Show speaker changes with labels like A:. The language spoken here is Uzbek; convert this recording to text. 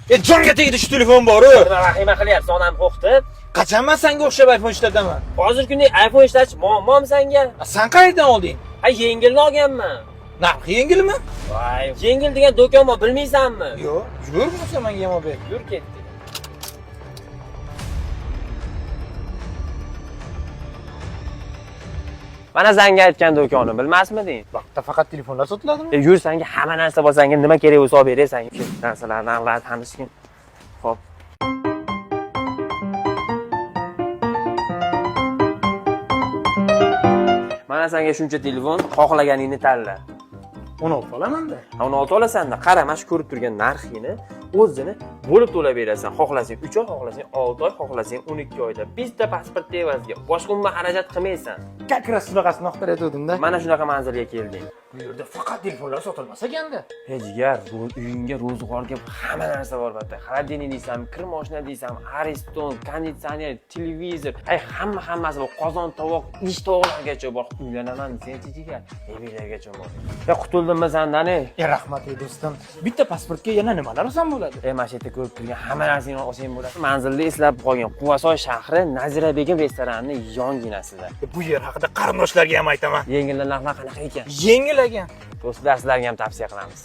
A: Jonga tegdi shu telefon bor-ku.
B: Nima vahima qilyapsan, onam qo'rqitib?
A: Qachonman senga o'xshab iPhone ishlataman?
B: Hozirgi kunda iPhone ishlatish muammomi senga?
A: Sen qayerdan olding?
B: Ha, yengilni olganman.
A: Narxi yengilmi?
B: Voy, yengil degan do'kon bor, bilmaysanmi?
A: Yo'q, yur bo'lsa menga ham olib ber.
B: Yur ketdik. Mana senga aytgan do'konni bilmasmiding?
A: Vaqtda faqat telefonlar sotiladimi?
B: Yur, senga hamma narsa bor, senga nima kerak bo'lsa olib beray, senga narsalarni avval tanishgin. Xo'p. Mana senga shuncha telefon, xohlaganingni tanla.
A: 16 olaman-da.
B: 16 olasan-da, qara, mana shu ko'rib turgan narxini o'zini bo'lib to'lab berasan. Xohlasang 3 oy, xohlasang 6 oy, xohlasang 12 oyda. Bizda pasport evaziga boshqa umuman xarajat qilmaysan.
A: Как раз shunaqasini oqtirayotgandim-da.
B: Mana shunaqa manzilga kelding.
A: Bu yerda faqat telefonlar sotilmas ekanda.
B: Hey jigar, uyingga ro'zg'orga hamma narsa bor albatta. Xolodilnik deysan, kir moshina deysan, Ariston, konditsioner, televizor, hammasi bor. Qozon, tovoq, ish tovoqlargacha bor. Uylanaman desang jigar, evilargacha bor. Ya qutuldimmi sendan?
A: Rahmat ey do'stim. Bitta pasportga yana nimalar olsam bo'ladi?
B: Mana shu yerda ko'rib turgan hamma narsani olsang bo'ladi. Manzilni eslab qolgan Quvasoy shahri Nazira Begim restoranining yonginasida.
A: Bu yer haqida qarindoshlarga ham aytaman.
B: Yengillar narxlar qanaqa ekan?
A: Yengil ekan.
B: Do'stlar, sizlarga ham tavsiya qilamiz.